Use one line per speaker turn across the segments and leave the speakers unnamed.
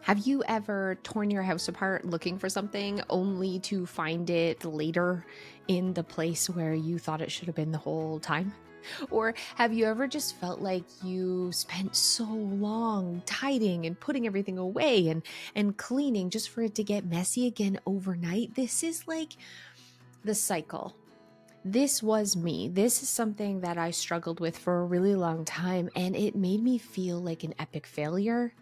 Have you ever torn your house apart looking for something only to find it later in the place where you thought it should have been the whole time? Or have you ever just felt like you spent so long tidying and putting everything away and cleaning just for it to get messy again overnight? This is like the cycle. This was me. This is something that I struggled with for a really long time, and it made me feel like an epic failure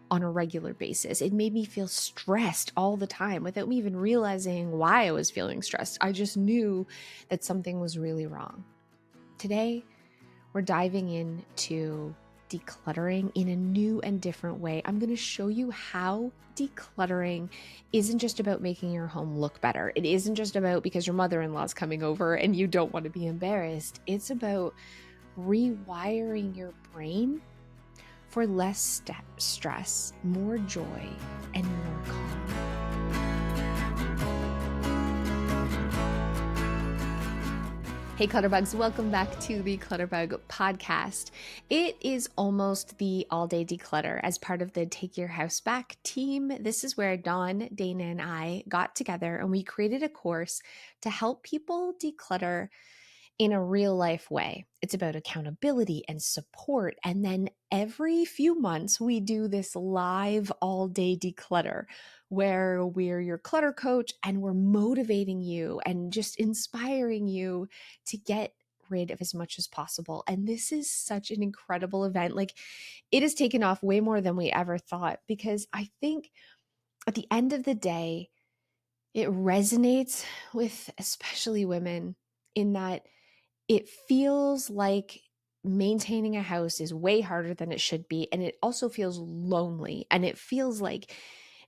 on a regular basis. It made me feel stressed all the time without me even realizing why I was feeling stressed. I just knew that something was really wrong. Today, we're diving into decluttering in a new and different way. I'm going to show you how decluttering isn't just about making your home look better. It isn't just about because your mother-in-law is coming over and you don't want to be embarrassed. It's about rewiring your brain for less stress, more joy, and more calm. Hey Clutterbugs, welcome back to the Clutterbug podcast. It is almost the all-day declutter as part of the Take Your House Back team. This is where Dawn, Dana, and I got together and we created a course to help people declutter in a real life way. It's about accountability and support. And then every few months, we do this live all day declutter where we're your clutter coach and we're motivating you and just inspiring you to get rid of as much as possible. And this is such an incredible event. Like, it has taken off way more than we ever thought, because I think at the end of the day, it resonates with especially women in that it feels like maintaining a house is way harder than it should be. And it also feels lonely. And it feels like,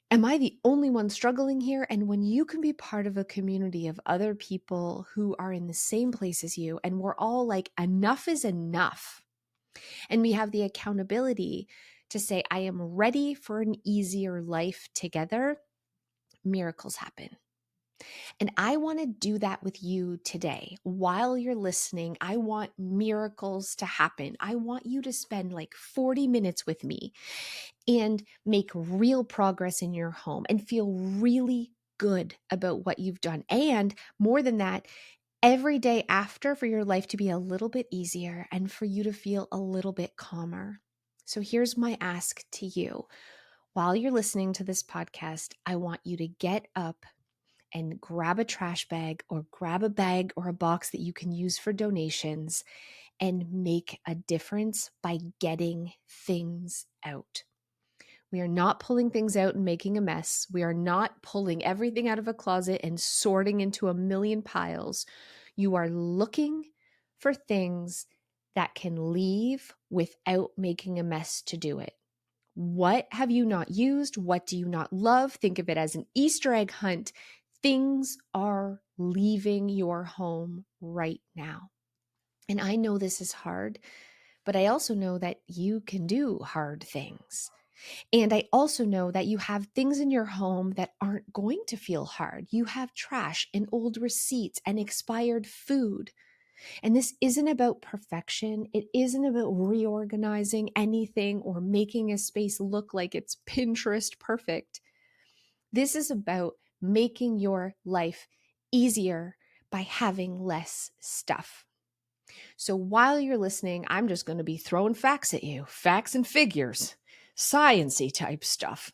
am I the only one struggling here? And when you can be part of a community of other people who are in the same place as you, and we're all like, enough is enough. And we have the accountability to say, I am ready for an easier life together, miracles happen. And I want to do that with you today. While you're listening, I want miracles to happen. I want you to spend like 40 minutes with me and make real progress in your home and feel really good about what you've done. And more than that, every day after, for your life to be a little bit easier and for you to feel a little bit calmer. So here's my ask to you. While you're listening to this podcast, I want you to get up and grab a trash bag or grab a bag or a box that you can use for donations and make a difference by getting things out. We are not pulling things out and making a mess. We are not pulling everything out of a closet and sorting into a million piles. You are looking for things that can leave without making a mess to do it. What have you not used? What do you not love? Think of it as an Easter egg hunt. Things are leaving your home right now. And I know this is hard, but I also know that you can do hard things. And I also know that you have things in your home that aren't going to feel hard. You have trash and old receipts and expired food. And this isn't about perfection. It isn't about reorganizing anything or making a space look like it's Pinterest perfect. This is about making your life easier by having less stuff. So while you're listening, I'm just going to be throwing facts at you, facts and figures, science-y type stuff.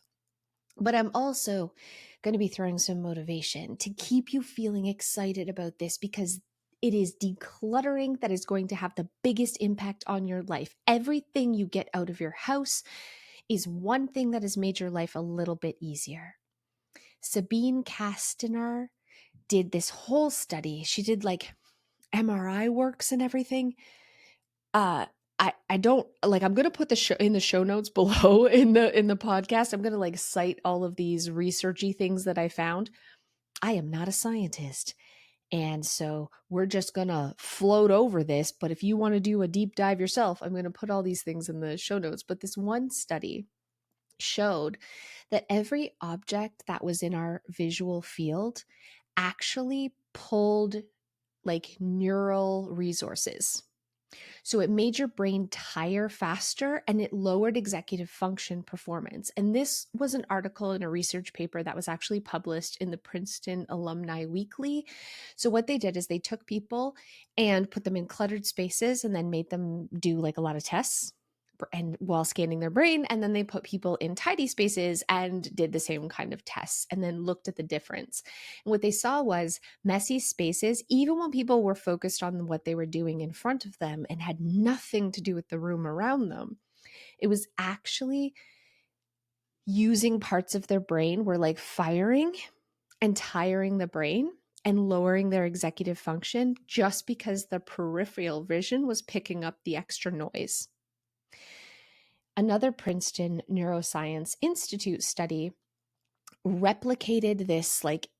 But I'm also going to be throwing some motivation to keep you feeling excited about this, because it is decluttering that is going to have the biggest impact on your life. Everything you get out of your house is one thing that has made your life a little bit easier. Sabine Castaner did this whole study. She did like MRI works and everything. I don't like, I'm going to put the show in the show notes below in the podcast. I'm going to like cite all of these researchy things that I found. I am not a scientist. And so we're just going to float over this. But if you want to do a deep dive yourself, I'm going to put all these things in the show notes. But this one study showed that every object that was in our visual field actually pulled like neural resources. So it made your brain tire faster and it lowered executive function performance. And this was an article in a research paper that was actually published in the Princeton Alumni Weekly. So what they did is they took people and put them in cluttered spaces and then made them do like a lot of tests and while scanning their brain, and then they put people in tidy spaces and did the same kind of tests and then looked at the difference. And what they saw was messy spaces, even when people were focused on what they were doing in front of them and had nothing to do with the room around them, it was actually using parts of their brain were like firing and tiring the brain and lowering their executive function just because the peripheral vision was picking up the extra noise. Another Princeton Neuroscience Institute study replicated this like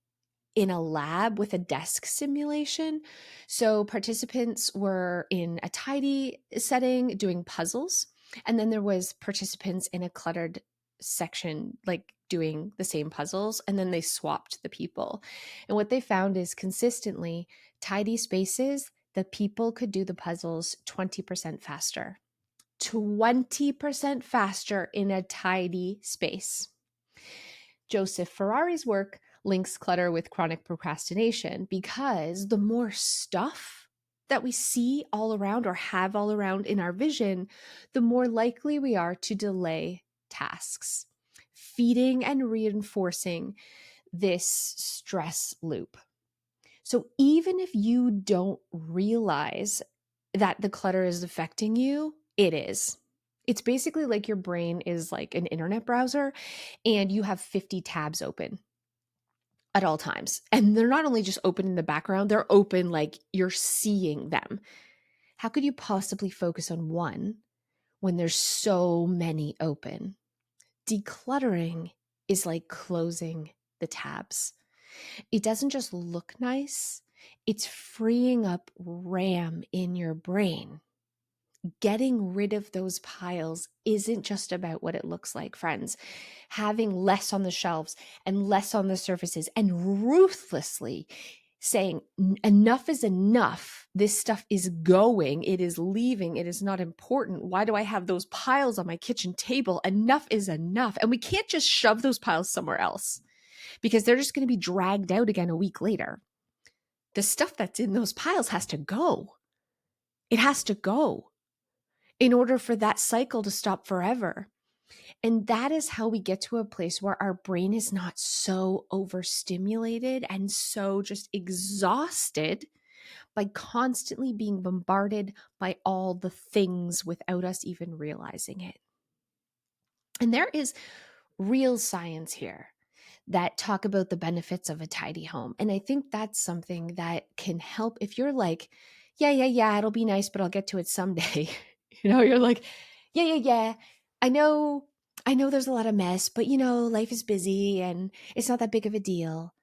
in a lab with a desk simulation. So participants were in a tidy setting doing puzzles, and then there was participants in a cluttered section like doing the same puzzles, and then they swapped the people. And what they found is consistently tidy spaces, the people could do the puzzles 20% faster. 20% faster in a tidy space. Joseph Ferrari's work links clutter with chronic procrastination because the more stuff that we see all around or have all around in our vision, the more likely we are to delay tasks, feeding and reinforcing this stress loop. So even if you don't realize that the clutter is affecting you, it is. It's basically like your brain is like an internet browser and you have 50 tabs open at all times. And they're not only just open in the background, they're open like you're seeing them. How could you possibly focus on one when there's so many open? Decluttering is like closing the tabs. It doesn't just look nice, it's freeing up RAM in your brain. Getting rid of those piles isn't just about what it looks like, friends. Having less on the shelves and less on the surfaces and ruthlessly saying enough is enough. This stuff is going, it is leaving, it is not important. Why do I have those piles on my kitchen table? Enough is enough. And we can't just shove those piles somewhere else because they're just going to be dragged out again a week later. The stuff that's in those piles has to go. It has to go in order for that cycle to stop forever. And that is how we get to a place where our brain is not so overstimulated and so just exhausted by constantly being bombarded by all the things without us even realizing it. And there is real science here that talk about the benefits of a tidy home. And I think that's something that can help if you're like, yeah, it'll be nice, but I'll get to it someday. You're like, yeah. I know there's a lot of mess, but life is busy and it's not that big of a deal.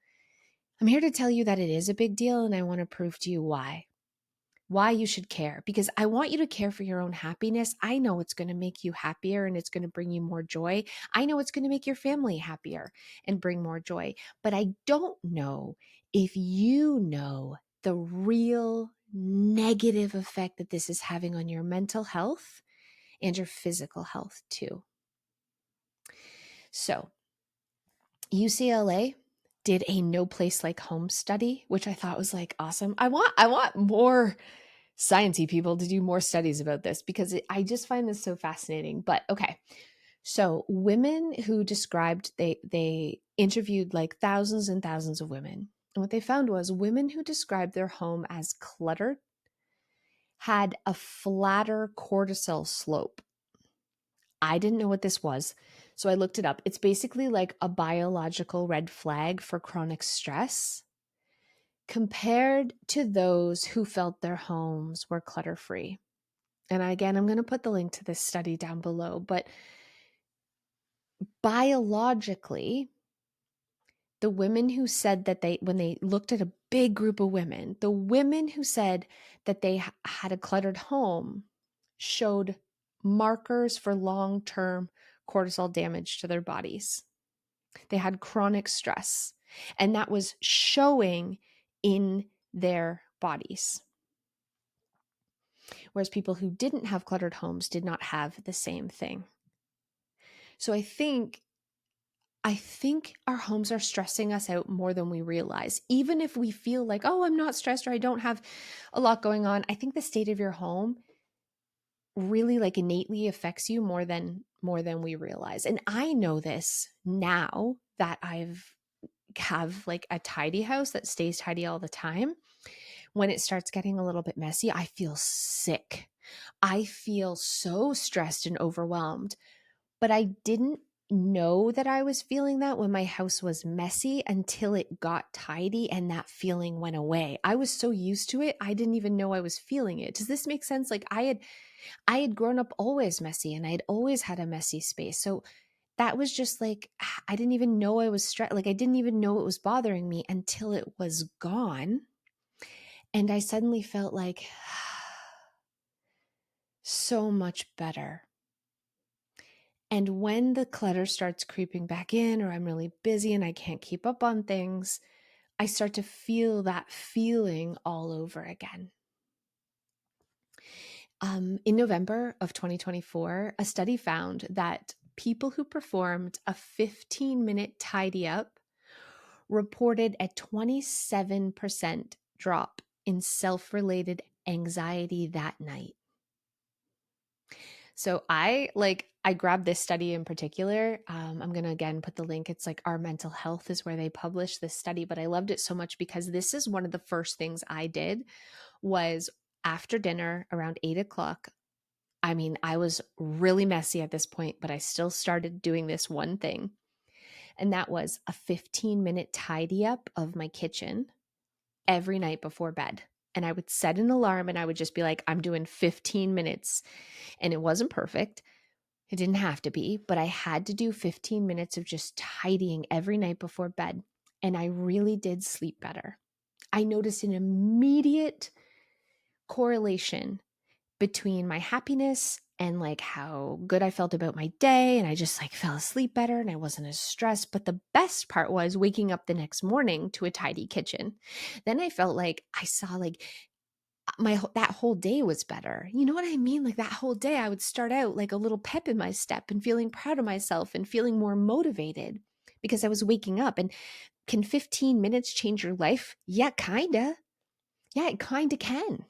I'm here to tell you that it is a big deal, and I want to prove to you why you should care, because I want you to care for your own happiness. I know it's going to make you happier and it's going to bring you more joy. I know it's going to make your family happier and bring more joy, but I don't know if you know the real negative effect that this is having on your mental health and your physical health too. So UCLA did a No Place Like Home study, which I thought was like awesome. I want more sciencey people to do more studies about this because I just find this so fascinating. But okay, so women who described, they interviewed like thousands and thousands of women. And what they found was women who described their home as cluttered had a flatter cortisol slope. I didn't know what this was, so I looked it up. It's basically like a biological red flag for chronic stress compared to those who felt their homes were clutter-free. And again, I'm going to put the link to this study down below, but biologically, the women who said that when they looked at a big group of women, the women who said that they had a cluttered home showed markers for long-term cortisol damage to their bodies. They had chronic stress, and that was showing in their bodies. whereas people who didn't have cluttered homes did not have the same thing. So I think our homes are stressing us out more than we realize. Even if we feel like, oh, I'm not stressed or I don't have a lot going on, I think the state of your home really like innately affects you more than we realize. And I know this now that I've have like a tidy house that stays tidy all the time. When it starts getting a little bit messy, I feel sick. I feel so stressed and overwhelmed. But I didn't know that I was feeling that when my house was messy until it got tidy and that feeling went away. I was so used to it, I didn't even know I was feeling it. Does this make sense? Like I had grown up always messy and I'd always had a messy space. So that was just like I didn't even know I was stressed. Like I didn't even know it was bothering me until it was gone. And I suddenly felt like so much better. And when the clutter starts creeping back in, or I'm really busy and I can't keep up on things, I start to feel that feeling all over again. In November of 2024, a study found that people who performed a 15-minute tidy up reported a 27% drop in self-related anxiety that night. So I grabbed this study in particular. I'm going to again put the link. It's like Our Mental Health is where they published this study, but I loved it so much because this is one of the first things I did was after dinner around 8 o'clock. I mean, I was really messy at this point, but I still started doing this one thing. And that was a 15-minute tidy up of my kitchen every night before bed. And I would set an alarm and I would just be like, I'm doing 15 minutes. And it wasn't perfect. It didn't have to be, but I had to do 15 minutes of just tidying every night before bed. And I really did sleep better. I noticed an immediate correlation between my happiness and like how good I felt about my day. And I just like fell asleep better and I wasn't as stressed. But the best part was waking up the next morning to a tidy kitchen. Then I felt like I saw like that whole day was better. You know what I mean? Like that whole day I would start out like a little pep in my step and feeling proud of myself and feeling more motivated because I was waking up. And can 15 minutes change your life? Yeah, kinda. Yeah, it kinda can.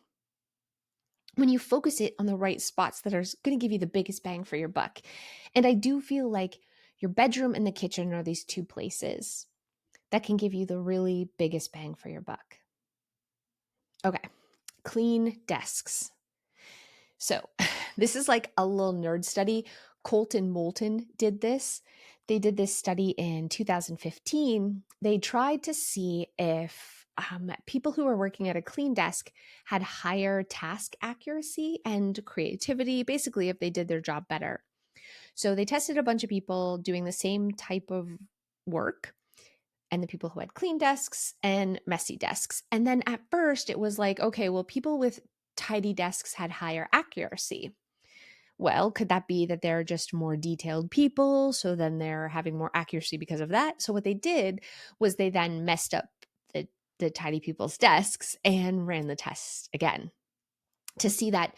When you focus it on the right spots that are going to give you the biggest bang for your buck. And I do feel like your bedroom and the kitchen are these two places that can give you the really biggest bang for your buck. Okay, clean desks. So this is like a little nerd study. Colton Moulton did this. They did this study in 2015. They tried to see if people who were working at a clean desk had higher task accuracy and creativity, basically, if they did their job better. So they tested a bunch of people doing the same type of work and the people who had clean desks and messy desks. And then at first it was like, okay, well, people with tidy desks had higher accuracy. Well, could that be that they're just more detailed people? So then they're having more accuracy because of that. So what they did was they then messed up the tidy people's desks and ran the test again to see that,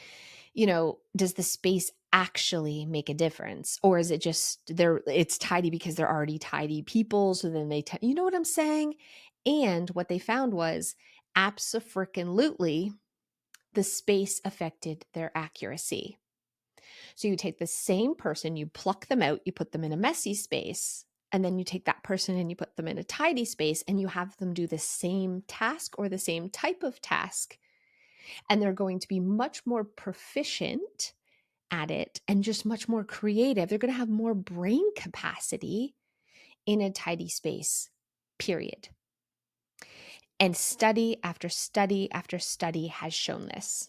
does the space actually make a difference? Or is it just it's tidy because they're already tidy people. So then you know what I'm saying? And what they found was abso-frickin-lutely the space affected their accuracy. So you take the same person, you pluck them out, you put them in a messy space, and then you take that person and you put them in a tidy space and you have them do the same task or the same type of task. And they're going to be much more proficient at it and just much more creative. They're going to have more brain capacity in a tidy space, period. And study after study after study has shown this.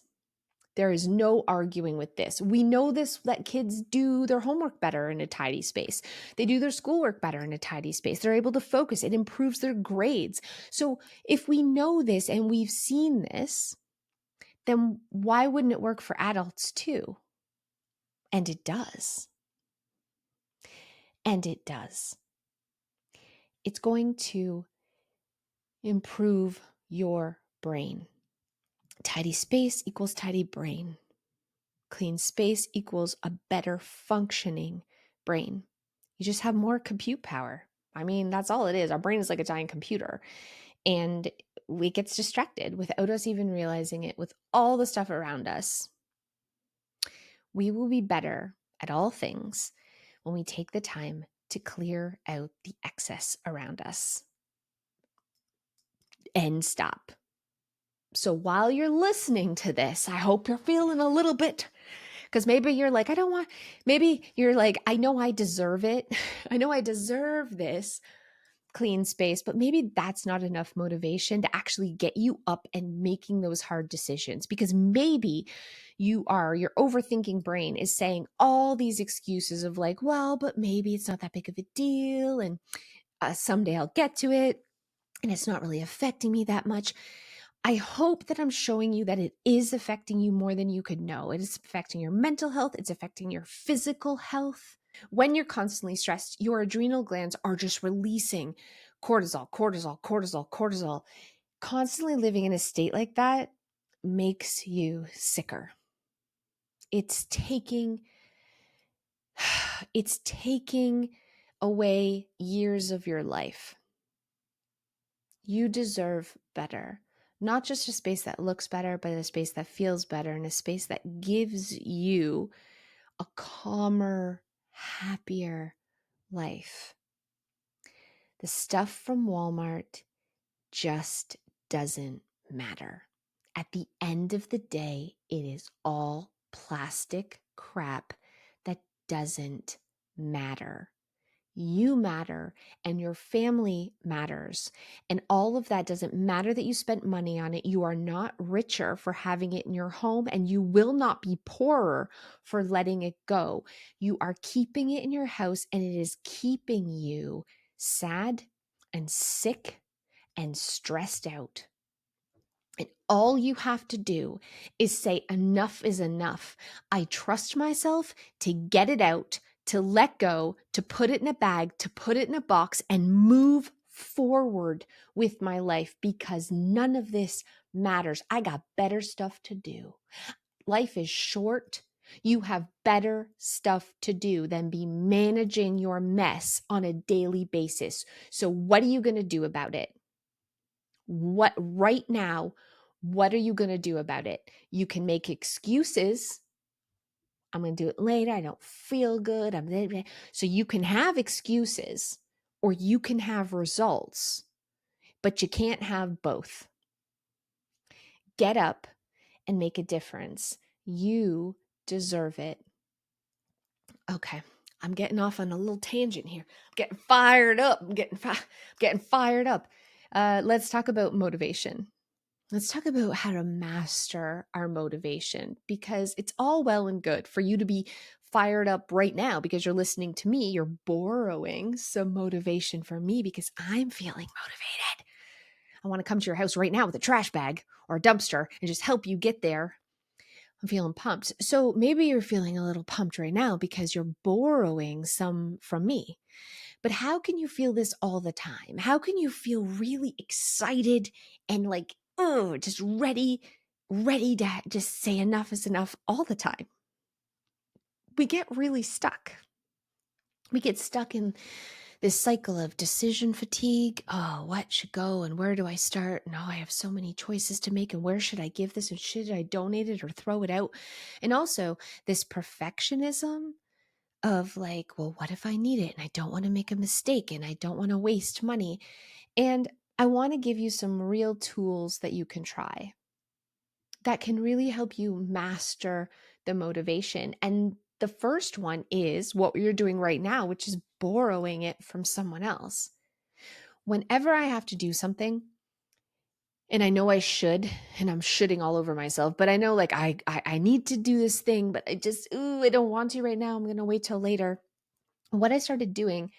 There is no arguing with this. We know this, that kids do their homework better in a tidy space. They do their schoolwork better in a tidy space. They're able to focus. It improves their grades. So if we know this and we've seen this, then why wouldn't it work for adults too? And it does. And it does. It's going to improve your brain. tidy space equals tidy brain. Clean space equals a better functioning brain. You just have more compute power. I mean, that's all it is. Our brain is like a giant computer, and it gets distracted without us even realizing it with all the stuff around us. We will be better at all things when we take the time to clear out the excess around us. End stop. So while you're listening to this, I hope you're feeling a little bit, because maybe you're like, maybe you're like, I know I deserve it. I know I deserve this clean space, but maybe that's not enough motivation to actually get you up and making those hard decisions, because maybe your overthinking brain is saying all these excuses of like, well, but maybe it's not that big of a deal. And someday I'll get to it. And it's not really affecting me that much. I hope that I'm showing you that it is affecting you more than you could know. It is affecting your mental health. It's affecting your physical health. When you're constantly stressed, your adrenal glands are just releasing cortisol, cortisol, cortisol, cortisol. Constantly living in a state like that makes you sicker. It's taking away years of your life. You deserve better. Not just a space that looks better, but a space that feels better, and a space that gives you a calmer, happier life. The stuff from Walmart just doesn't matter. At the end of the day, it is all plastic crap that doesn't matter. You matter, and your family matters. And all of that doesn't matter that you spent money on it. You are not richer for having it in your home, and you will not be poorer for letting it go. You are keeping it in your house, and it is keeping you sad and sick and stressed out. And all you have to do is say, enough is enough. I trust myself to get it out, to let go, to put it in a bag, to put it in a box, and move forward with my life, because none of this matters. I got better stuff to do. Life is short. You have better stuff to do than be managing your mess on a daily basis. So what are you going to do about it? What right now, what are you going to do about it? You can make excuses. I'm going to do it later. I don't feel good. So you can have excuses, or you can have results, but you can't have both. Get up and make a difference. You deserve it. Okay. I'm getting off on a little tangent here. I'm getting fired up. I'm getting fired up. Let's talk about motivation. Let's talk about how to master our motivation, because it's all well and good for you to be fired up right now because you're listening to me. You're borrowing some motivation from me because I'm feeling motivated. I want to come to your house right now with a trash bag or a dumpster and just help you get there. I'm feeling pumped. So maybe you're feeling a little pumped right now because you're borrowing some from me. But how can you feel this all the time? How can you feel really excited and like, oh, just ready to just say enough is enough all the time? We get really stuck. We get stuck in this cycle of decision fatigue. Oh, what should go and where do I start? No, I have so many choices to make, and where should I give this, and should I donate it or throw it out? And also this perfectionism of like, well, what if I need it and I don't want to make a mistake and I don't want to waste money? And I want to give you some real tools that you can try that can really help you master the motivation. And the first one is what you're doing right now, which is borrowing it from someone else. Whenever I have to do something, and I know I should, and I'm shitting all over myself, but I know like I need to do this thing, but I don't want to right now. I'm going to wait till later. What I started doing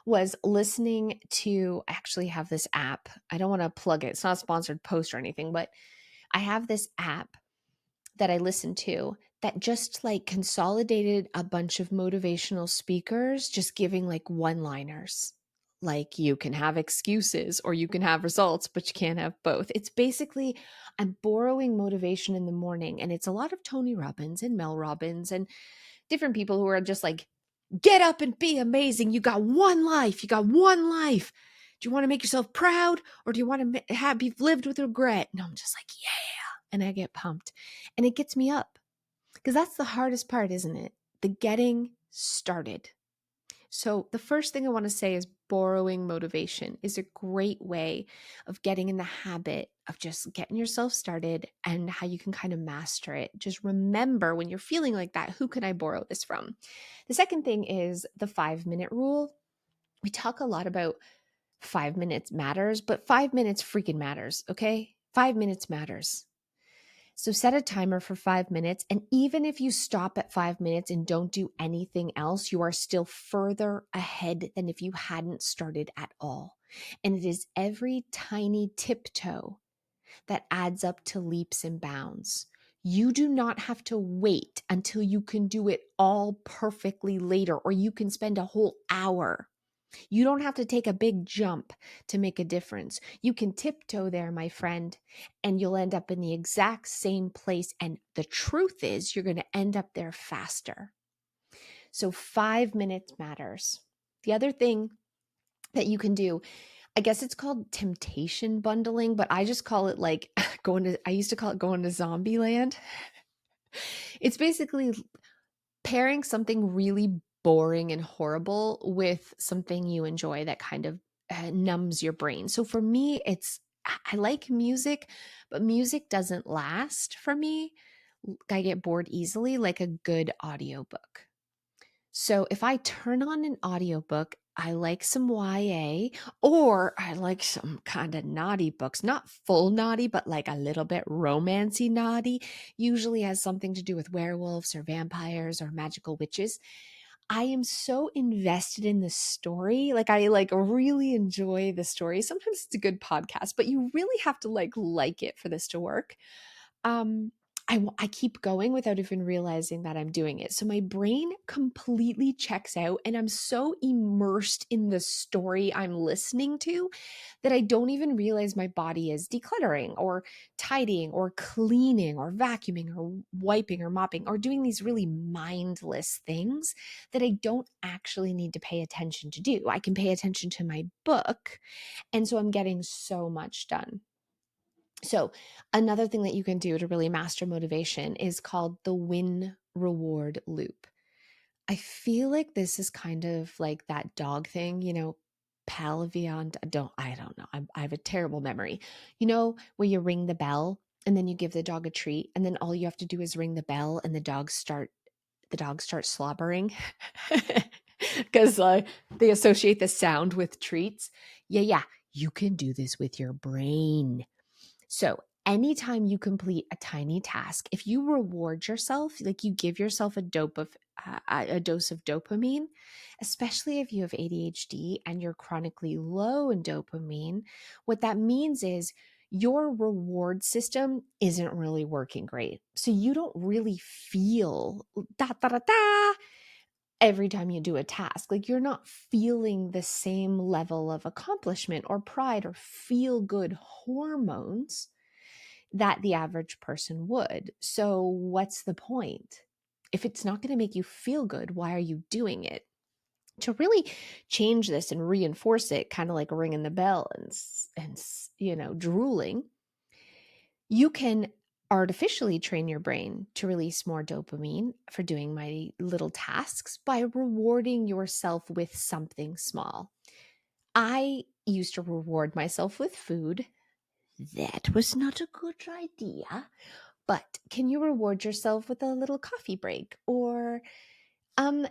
was listening to, I actually have this app. I don't want to plug it. It's not a sponsored post or anything, but I have this app that I listen to that just like consolidated a bunch of motivational speakers, just giving like one-liners, like you can have excuses or you can have results, but you can't have both. It's basically, I'm borrowing motivation in the morning, and it's a lot of Tony Robbins and Mel Robbins and different people who are just like, get up and be amazing. You got one life. You got one life. Do you want to make yourself proud, or do you want to have be lived with regret? And I'm just like, yeah. And I get pumped, and it gets me up, because that's the hardest part, isn't it? The getting started. So the first thing I want to say is borrowing motivation is a great way of getting in the habit of just getting yourself started, and how you can kind of master it. Just remember, when you're feeling like that, who can I borrow this from? The second thing is the 5-minute rule. We talk a lot about 5 minutes matters, but 5 minutes freaking matters, okay? 5 minutes matters. So set a timer for 5 minutes. And even if you stop at 5 minutes and don't do anything else, you are still further ahead than if you hadn't started at all. And it is every tiny tiptoe that adds up to leaps and bounds. You do not have to wait until you can do it all perfectly later, or you can spend a whole hour. You don't have to take a big jump to make a difference. You can tiptoe there, my friend, and you'll end up in the exact same place. And the truth is, you're going to end up there faster. So 5 minutes matters. The other thing that you can do, I guess it's called temptation bundling, but I just call it like I used to call it going to zombie land. It's basically pairing something really boring and horrible with something you enjoy that kind of numbs your brain. So for me, I like music, but music doesn't last for me. I get bored easily, like a good audiobook. So if I turn on an audiobook, I like some YA, or I like some kind of naughty books, not full naughty, but like a little bit romancy naughty, usually has something to do with werewolves or vampires or magical witches. I am so invested in the story. Like I really enjoy the story. Sometimes it's a good podcast, but you really have to like it for this to work. um I keep going without even realizing that I'm doing it. So my brain completely checks out, and I'm so immersed in the story I'm listening to that I don't even realize my body is decluttering or tidying or cleaning or vacuuming or wiping or mopping or doing these really mindless things that I don't actually need to pay attention to do. I can pay attention to my book, and so I'm getting so much done. So, another thing that you can do to really master motivation is called the win reward loop. I feel like this is kind of like that dog thing, Palavion. I don't know. I have a terrible memory. Where you ring the bell and then you give the dog a treat, and then all you have to do is ring the bell and the dog starts slobbering because they associate the sound with treats. Yeah. You can do this with your brain. So, anytime you complete a tiny task, if you reward yourself, like you give yourself a dose of dopamine, especially if you have ADHD and you're chronically low in dopamine, what that means is your reward system isn't really working great. So you don't really feel da da da da every time you do a task. Like you're not feeling the same level of accomplishment or pride or feel good hormones that the average person would. So, what's the point? If it's not going to make you feel good, why are you doing it? To really change this and reinforce it, kind of like ringing the bell and drooling, you can artificially train your brain to release more dopamine for doing my little tasks by rewarding yourself with something small. I used to reward myself with food. That was not a good idea. But can you reward yourself with a little coffee break, or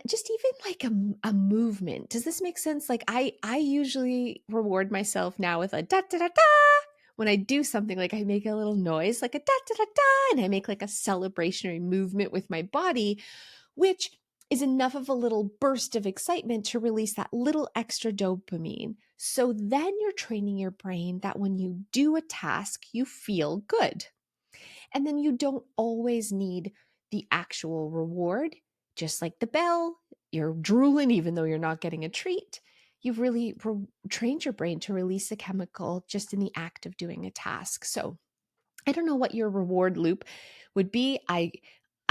just even like a movement? Does this make sense? Like I usually reward myself now with a da da da da. When I do something, like I make a little noise like a da da da da, and I make like a celebrationary movement with my body, which is enough of a little burst of excitement to release that little extra dopamine. So then you're training your brain that when you do a task, you feel good. And then you don't always need the actual reward. Just like the bell, you're drooling even though you're not getting a treat. you've really trained your brain to release a chemical just in the act of doing a task. So I don't know what your reward loop would be. I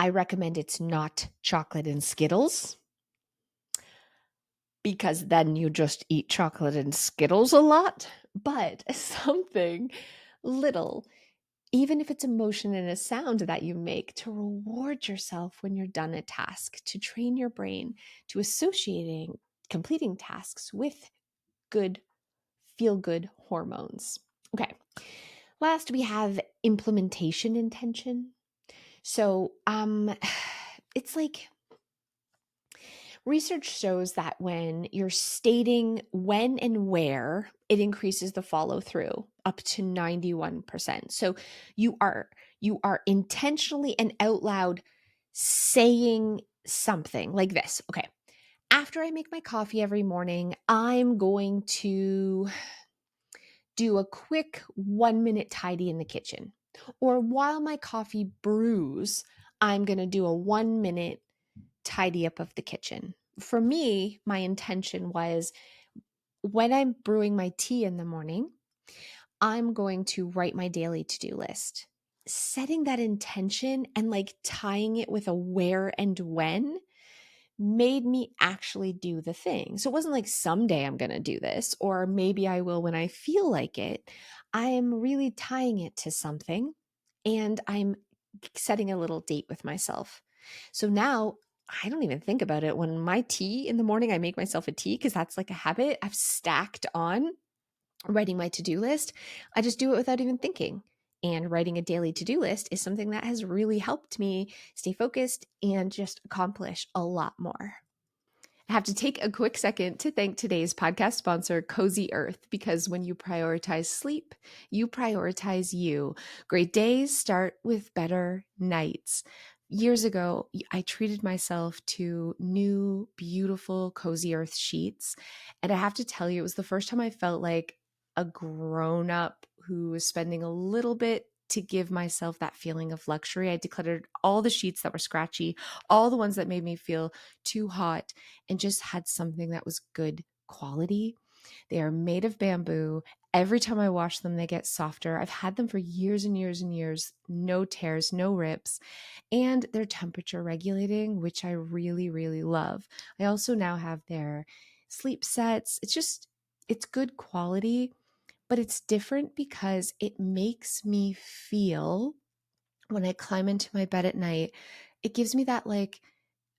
recommend it's not chocolate and Skittles, because then you just eat chocolate and Skittles a lot, but something little, even if it's a motion and a sound that you make, to reward yourself when you're done a task, to train your brain to associating completing tasks with good, feel good hormones. Okay. Last, we have implementation intention. So, it's like research shows that when you're stating when and where, it increases the follow through up to 91%. So you are intentionally and out loud saying something like this. Okay. After I make my coffee every morning, I'm going to do a quick 1 minute tidy in the kitchen. Or while my coffee brews, I'm going to do a 1 minute tidy up of the kitchen. For me, my intention was when I'm brewing my tea in the morning, I'm going to write my daily to do list. Setting that intention and like tying it with a where and when made me actually do the thing. So it wasn't like someday I'm going to do this, or maybe I will when I feel like it. I am really tying it to something, and I'm setting a little date with myself. So now I don't even think about it. When my tea in the morning, I make myself a tea because that's like a habit I've stacked on writing my to do list. I just do it without even thinking. And writing a daily to do list is something that has really helped me stay focused and just accomplish a lot more. I have to take a quick second to thank today's podcast sponsor, Cozy Earth, because when you prioritize sleep, you prioritize you. Great days start with better nights. Years ago, I treated myself to new, beautiful Cozy Earth sheets. And I have to tell you, it was the first time I felt like a grown up who was spending a little bit to give myself that feeling of luxury. I decluttered all the sheets that were scratchy, all the ones that made me feel too hot, and just had something that was good quality. They are made of bamboo. Every time I wash them, they get softer. I've had them for years and years and years. No tears, no rips. And they're temperature regulating, which I really, really love. I also now have their sleep sets. It's good quality, but it's different because it makes me feel, when I climb into my bed at night, it gives me that like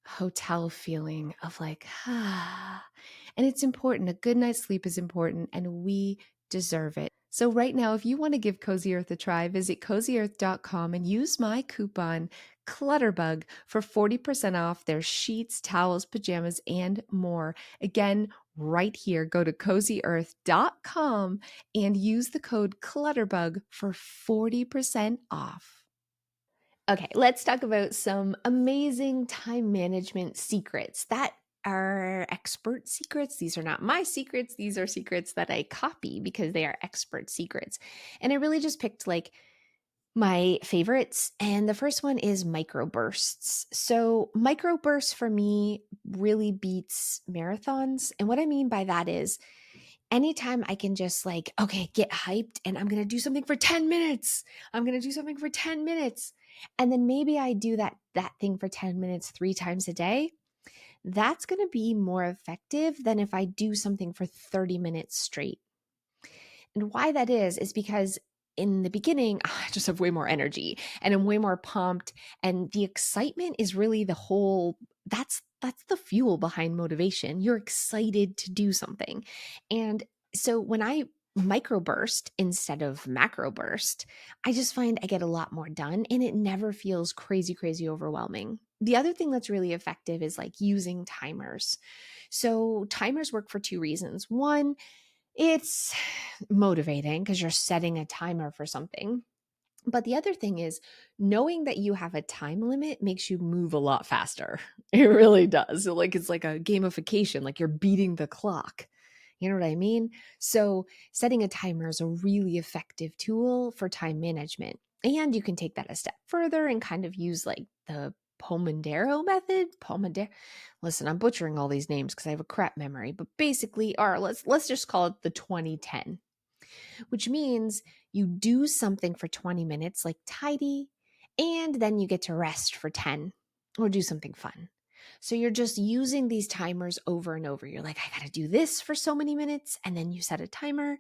hotel feeling of like, ah. And it's important. A good night's sleep is important, and we deserve it. So right now, if you want to give Cozy Earth a try, visit cozyearth.com and use my coupon Clutterbug for 40% off their sheets, towels, pajamas, and more. Again, right here, go to cozyearth.com and use the code Clutterbug for 40% off. Okay, let's talk about some amazing time management secrets that are expert secrets. These are not my secrets. These are secrets that I copy because they are expert secrets. And I really just picked like my favorites. And the first one is microbursts. So, microbursts for me really beats marathons. And what I mean by that is anytime I can just like, okay, get hyped and I'm going to do something for 10 minutes. I'm going to do something for 10 minutes. And then maybe I do that thing for 10 minutes 3 times a day. That's going to be more effective than if I do something for 30 minutes straight. And why that is because in the beginning, I just have way more energy and I'm way more pumped. And the excitement is really the whole, that's the fuel behind motivation. You're excited to do something. And so when I microburst instead of macroburst, I just find I get a lot more done and it never feels crazy, crazy overwhelming. The other thing that's really effective is like using timers. So timers work for 2 reasons. One, it's motivating because you're setting a timer for something. But the other thing is knowing that you have a time limit makes you move a lot faster. It really does. So like it's like a gamification, like you're beating the clock. You know what I mean? So setting a timer is a really effective tool for time management. And you can take that a step further and kind of use like the Pomodoro method. Pomodoro. Listen, I'm butchering all these names because I have a crap memory, but basically, or let's just call it the 2010, which means you do something for 20 minutes, like tidy, and then you get to rest for 10 or do something fun. So you're just using these timers over and over. You're like, I got to do this for so many minutes. And then you set a timer.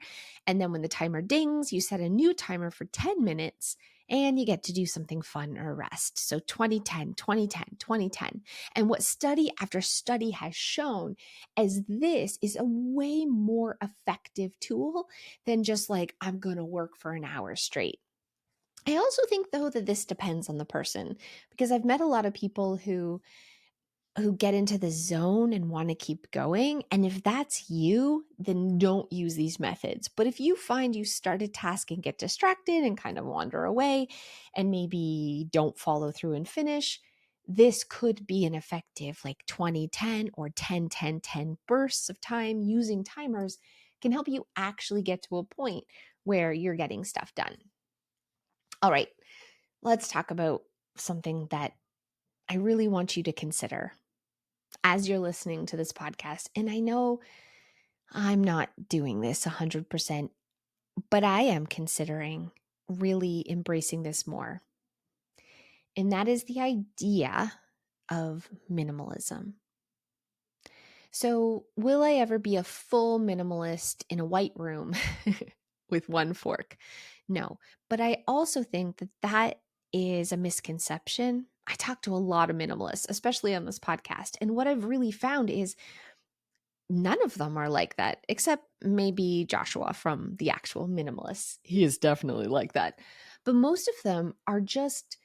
And then when the timer dings, you set a new timer for 10 minutes and you get to do something fun or rest. So 2010, 2010, 2010. And what study after study has shown is this is a way more effective tool than just like, I'm going to work for an hour straight. I also think, though, that this depends on the person, because I've met a lot of people who get into the zone and want to keep going. And if that's you, then don't use these methods. But if you find you start a task and get distracted and kind of wander away and maybe don't follow through and finish, this could be an effective like 20-10 or 10-10-10 bursts of time. Using timers can help you actually get to a point where you're getting stuff done. All right, let's talk about something that I really want you to consider as you're listening to this podcast. And I know I'm not doing this 100%, but I am considering really embracing this more. And that is the idea of minimalism. So, will I ever be a full minimalist in a white room with one fork? No. But I also think that that is a misconception. I talk to a lot of minimalists, especially on this podcast. And what I've really found is none of them are like that, except maybe Joshua from the actual minimalists. He is definitely like that. But most of them are just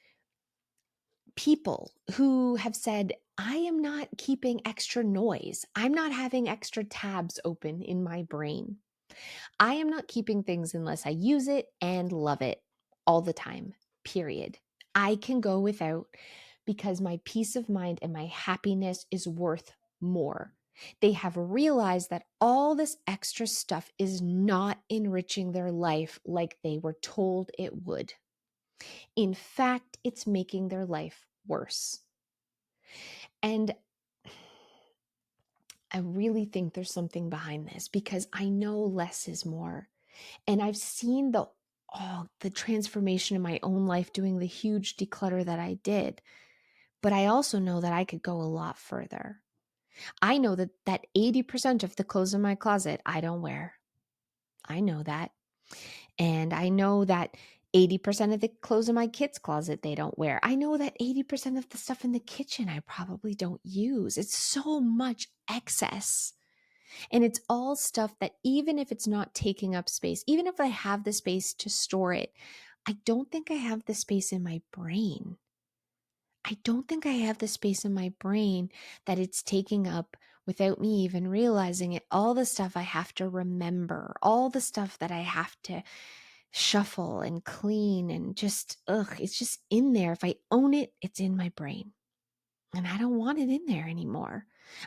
people who have said, I am not keeping extra noise. I'm not having extra tabs open in my brain. I am not keeping things unless I use it and love it all the time, period. I can go without because my peace of mind and my happiness is worth more. They have realized that all this extra stuff is not enriching their life like they were told it would. In fact, it's making their life worse. And I really think there's something behind this because I know less is more. And I've seen the transformation in my own life doing the huge declutter that I did. But I also know that I could go a lot further. I know that 80% of the clothes in my closet I don't wear. I know that. And I know that 80% of the clothes in my kids' closet they don't wear. I know that 80% of the stuff in the kitchen I probably don't use. It's so much excess. And it's all stuff that even if it's not taking up space, even if I have the space to store it, I don't think I have the space in my brain. I don't think I have the space in my brain that it's taking up without me even realizing it. All the stuff I have to remember, all the stuff that I have to shuffle and clean and just, it's just in there. If I own it, it's in my brain. And I don't want it in there anymore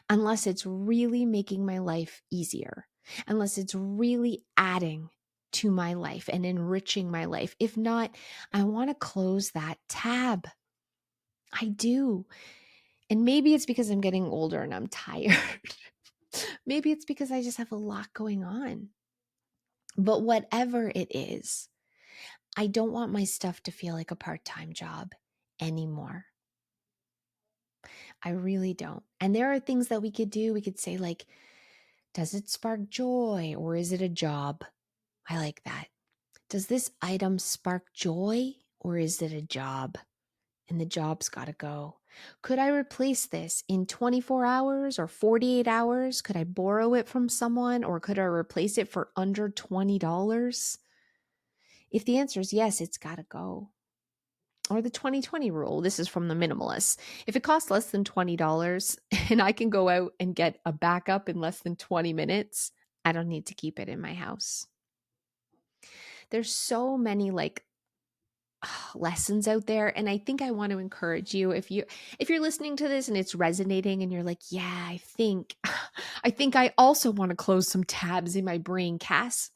unless it's really making my life easier, unless it's really adding to my life and enriching my life. If not, I want to close that tab. I do. And maybe it's because I'm getting older and I'm tired. Maybe it's because I just have a lot going on. But whatever it is, I don't want my stuff to feel like a part-time job anymore. I really don't. And there are things that we could do. We could say like, does it spark joy or is it a job? I like that. Does this item spark joy or is it a job? And the job's got to go. Could I replace this in 24 hours or 48 hours? Could I borrow it from someone or could I replace it for under $20? If the answer is yes, it's got to go. Or the 2020 rule. This is from the minimalists. If it costs less than $20 and I can go out and get a backup in less than 20 minutes, I don't need to keep it in my house. There's so many lessons out there, and I think I want to encourage you if you're listening to this and it's resonating and you're like, yeah, I think I also want to close some tabs in my brain, Cass.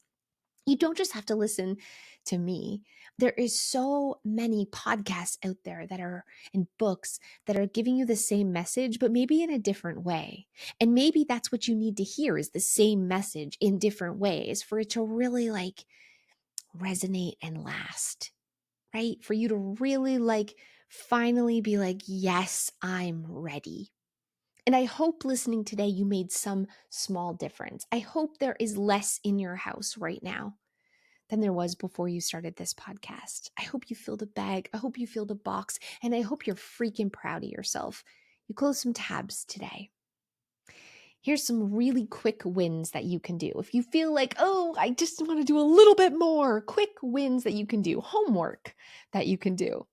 You don't just have to listen to me. There is so many podcasts out there that are and books that are giving you the same message, but maybe in a different way. And maybe that's what you need to hear is the same message in different ways for it to really like resonate and last, right? For you to really like finally be like, yes, I'm ready. And I hope listening today, you made some small difference. I hope there is less in your house right now than there was before you started this podcast. I hope you filled a bag. I hope you filled a box. And I hope you're freaking proud of yourself. You closed some tabs today. Here's some really quick wins that you can do. If you feel like, oh, I just want to do a little bit more, quick wins that you can do, homework that you can do.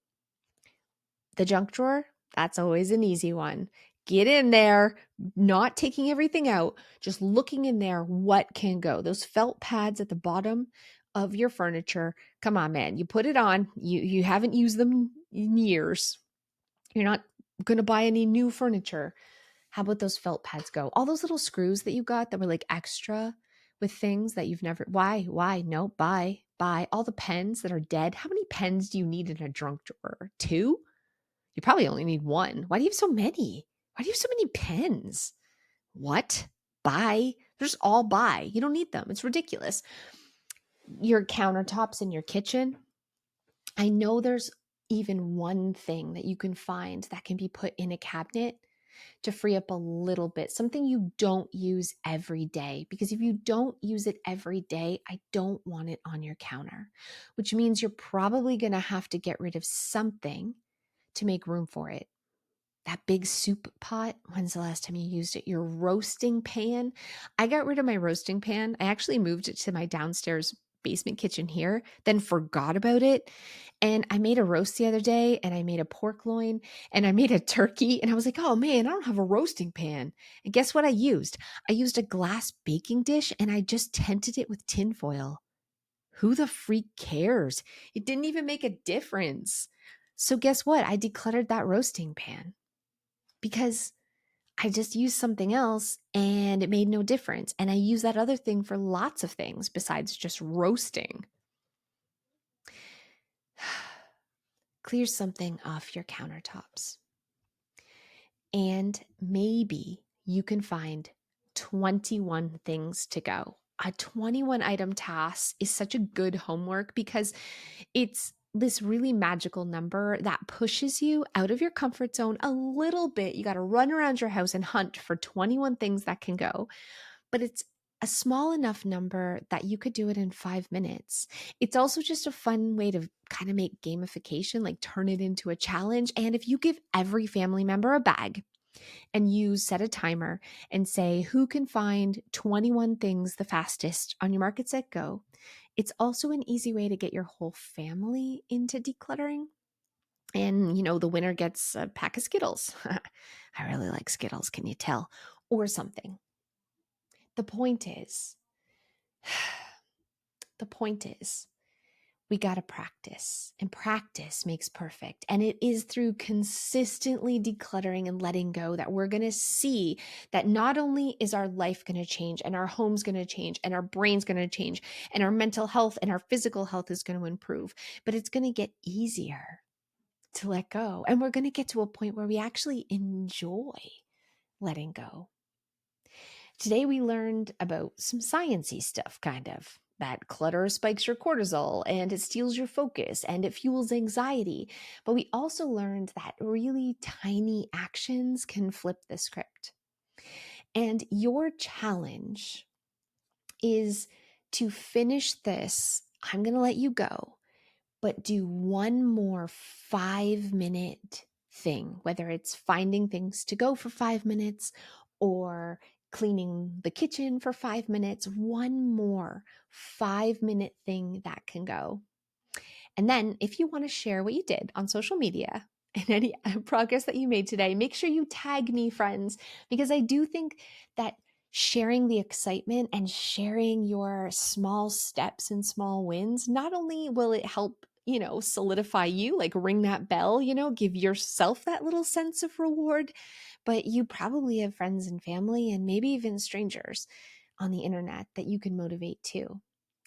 The junk drawer, that's always an easy one. Get in there, not taking everything out, just looking in there, what can go. Those felt pads at the bottom of your furniture, come on, man. You put it on, you haven't used them in years. You're not going to buy any new furniture. How about those felt pads go? All those little screws that you got that were like extra with things that you've never, why? No, buy. All the pens that are dead. How many pens do you need in a junk drawer? 2? You probably only need 1. Why do you have so many? Why do you have so many pens? What? Buy. They're just all buy. You don't need them. It's ridiculous. Your countertops in your kitchen. I know there's even one thing that you can find that can be put in a cabinet to free up a little bit, something you don't use every day. Because if you don't use it every day, I don't want it on your counter, which means you're probably going to have to get rid of something to make room for it. That big soup pot, when's the last time you used it? Your roasting pan. I got rid of my roasting pan. I actually moved it to my downstairs basement kitchen here, then forgot about it. And I made a roast the other day and I made a pork loin and I made a turkey. And I was like, oh man, I don't have a roasting pan. And guess what I used? I used a glass baking dish and I just tinted it with tin foil. Who the freak cares? It didn't even make a difference. So guess what? I decluttered that roasting pan because I just used something else and it made no difference. And I use that other thing for lots of things besides just roasting. Clear something off your countertops. And maybe you can find 21 things to go. A 21 item task is such a good homework because it's this really magical number that pushes you out of your comfort zone a little bit. You got to run around your house and hunt for 21 things that can go, but it's a small enough number that you could do it in 5 minutes. It's also just a fun way to kind of make gamification, like turn it into a challenge. And if you give every family member a bag and you set a timer and say who can find 21 things the fastest on your Market Set Go, it's also an easy way to get your whole family into decluttering. And, the winner gets a pack of Skittles. I really like Skittles, can you tell? Or something. The point is, we got to practice, and practice makes perfect. And it is through consistently decluttering and letting go that we're going to see that not only is our life going to change and our home's going to change and our brain's going to change and our mental health and our physical health is going to improve, but it's going to get easier to let go. And we're going to get to a point where we actually enjoy letting go. Today we learned about some sciencey stuff, kind of. That clutter spikes your cortisol and it steals your focus and it fuels anxiety. But we also learned that really tiny actions can flip the script. And your challenge is to finish this. I'm going to let you go, but do one more 5-minute thing, whether it's finding things to go for 5 minutes or cleaning the kitchen for 5 minutes, one more 5-minute thing that can go. And then if you want to share what you did on social media and any progress that you made today, make sure you tag me, friends, because I do think that sharing the excitement and sharing your small steps and small wins, not only will it help solidify you, like ring that bell, give yourself that little sense of reward, but you probably have friends and family and maybe even strangers on the internet that you can motivate too.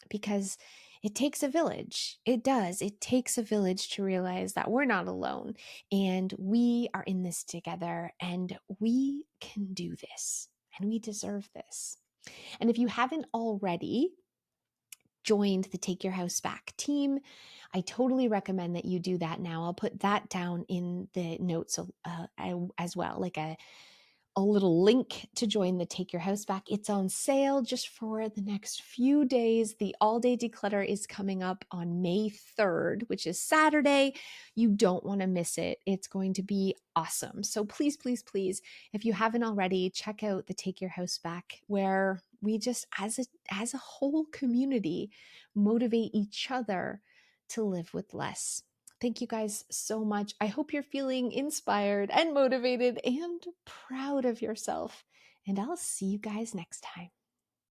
because it takes a village. It does. It takes a village to realize that we're not alone and we are in this together and we can do this and we deserve this. And if you haven't already joined the Take Your House Back team, I totally recommend that you do that now. I'll put that down in the notes as well, like a little link to join the Take Your House Back. It's on sale just for the next few days. The all-day declutter is coming up on May 3rd, which is Saturday. You don't want to miss it. It's going to be awesome. So please, please, please, if you haven't already, check out the Take Your House Back, where we just, as a whole community, motivate each other to live with less. Thank you guys so much. I hope you're feeling inspired and motivated and proud of yourself. And I'll see you guys next time.